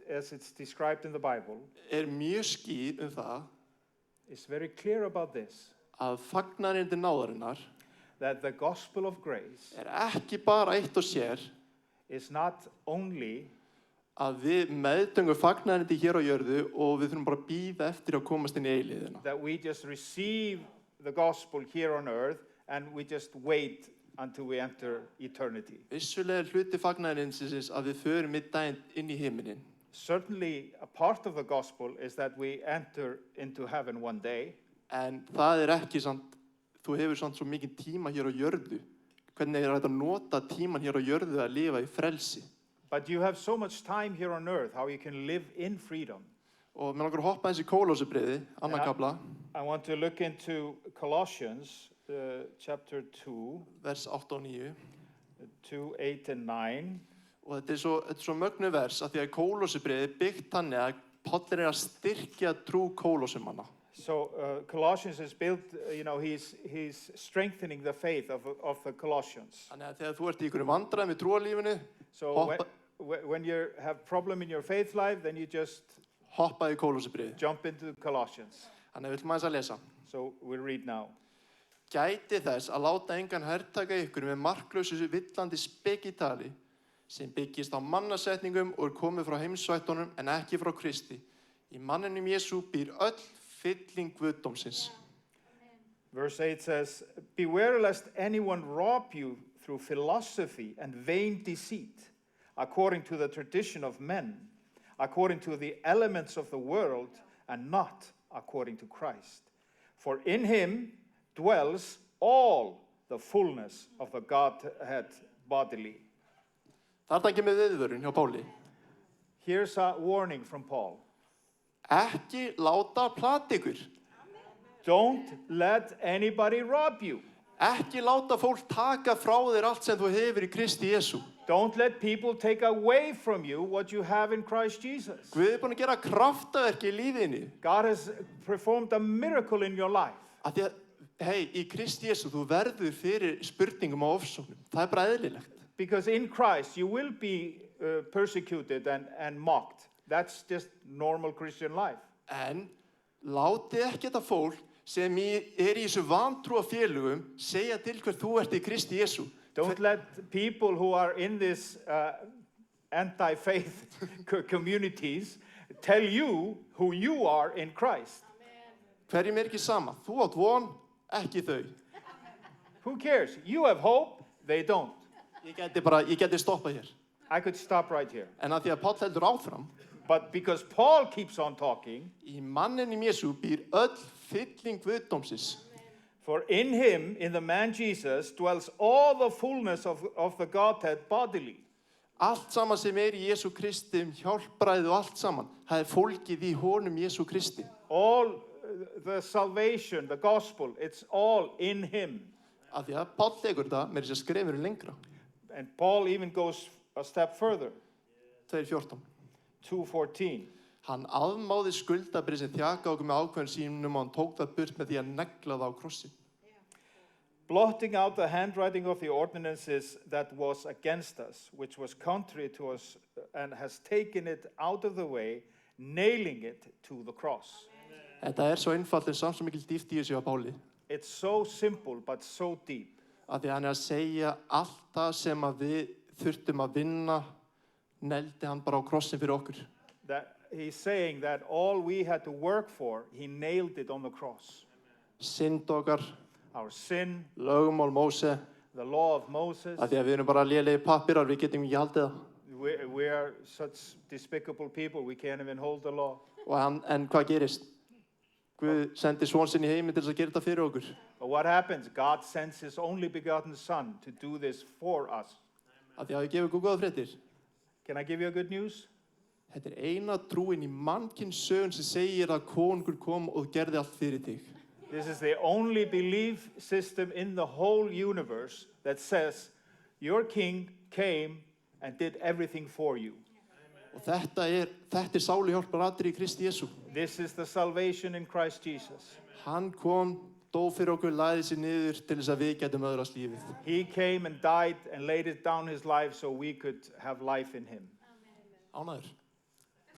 as it's described in the Bible, mjög skýr það is very clear about this, að fagnaðarerindi náðarinnar that the gospel of grace ekki bara eitt og sér is not only að við meðtöngum fagnaðarerindi hér á jörðu og við þurfum bara að bíða eftir að komast inn í eilífðina. that we just receive the gospel here on earth and we just wait until we enter eternity. Vissulega hluti fagnaðarindsins að við förum í daginn inn í himinin. Certainly, a part of the gospel is that we enter into heaven one day. En það ekki samt, þú hefur samt svo mikið tíma hér á jörðu. Hvernig hægt að nota tíman hér á jörðu að lifa í frelsi? But you have so much time here on earth, how you can live in freedom. Og mér langar að hoppa eins í Kólósebréfið, annan kafla. I want to look into Colossians chapter 2, vers 8 og 9. 2, 8 and 9. Og þetta svo mögnu vers að því að Kólósebréfið byggt þannig að Páll að styrkja trú Kólósemanna. So Colossians is built, he's strengthening the faith of the Colossians. Þannig að þegar þú ert í einhverjum vandræðum í trúarlífinu, so when you have problem in your faith life, then you just hoppa í Kólósebréfið. Jump into Colossians. Þannig við ætlum aðeins að lesa. So we'll read now. Gæti þess að láta engan hertaka ykkur með marklausu villandi spekitali sem byggist á mannasetningum og komið frá heimsvættunum en ekki frá Kristi. Í manninum Jesú býr öll fylling guðdómsins. Verse 8 says, beware lest anyone rob you through philosophy and vain deceit, according to the tradition of men, according to the elements of the world, and not according to Christ. For in him dwells all the fullness of the Godhead bodily. Þarna kemur viðvörun hjá Páli. Here's a warning from Paul. Ekki láta plata ykkur. Don't let anybody rob you. Ekki láta fólk taka frá þér allt sem þú hefur í Kristi Jesú. Don't let people take away from you what you have in Christ Jesus. Guð búinn að gera kraftaverki í lífinu. God has performed a miracle in your life. Að því að, í Kristi Jesú, þú verður fyrir spurningum og ofsóknum. Það bara eðlilegt. Because in Christ you will be persecuted and mocked. That's just normal Christian life. En látið ekki þetta fólk sem í þessu vantrúa félögum segja til hver þú ert í Kristi Jesú. Don't let people who are in this anti-faith communities tell you who you are in Christ. Hverjum ekki sama? Þú átt von, ekki þau. Who cares? You have hope, they don't. Ég geti stoppað hér. I could stop right here. En að því að Páll heldur áfram. But because Paul keeps on talking, í manninum Jesú býr öll fylling guðdómsins. For in him, in the man Jesus, dwells all the fullness of the Godhead bodily. Allt saman sem í Jesú Kristi, hjálpræði og allt saman, það fólkið í honum Jesú Kristi. All the salvation, the gospel, it's all in him. Af því að Páll tekur þetta með þess að skrefur lengra. And Paul even goes a step further. 2:14. 2:14. Hann afmáði skuldabrið sem þjaka okkur með ákveðin sínum og hann tók það burt með því að negla það á krossi. Blotting out the handwriting of the ordinances that was against us, which was contrary to us, and has taken it out of the way, nailing it to the cross. Þetta svo einfalt en samt svo mikil dýpt í þessu á Páli. It's so simple but so deep. Af því hann að segja allt það sem að við þurftum að vinna, neldi hann bara á krossin fyrir okkur. That he's saying that all we had to work for, he nailed it on the cross. Synd okkar, our sin, lögmál Móse, the law of Moses. Af því að við erum bara lélegi pappirar, við getum ekki haldið það. We are such despicable people, we can't even hold the law. En hvað gerist? Guð sendi son sinn í heiminn til þess að gera þetta fyrir okkur. But what happens? God sends his only begotten son to do this for us. Af því að ég gefi góða fréttir. Can I give you a good news? Þetta eina trúin í mannkyns sögun sem segir að konungur kom og gerði allt fyrir þig. This is the only belief system in the whole universe that says your king came and did everything for you. Og þetta sáluhjálpar allir í Kristi Jesú. This is the salvation in Christ Jesus. Hann kom, dó fyrir okkur, lagði sig niður til þess að við getum öðrast lífið. He came and died and laid it down his life so we could have life in him. Ánægður.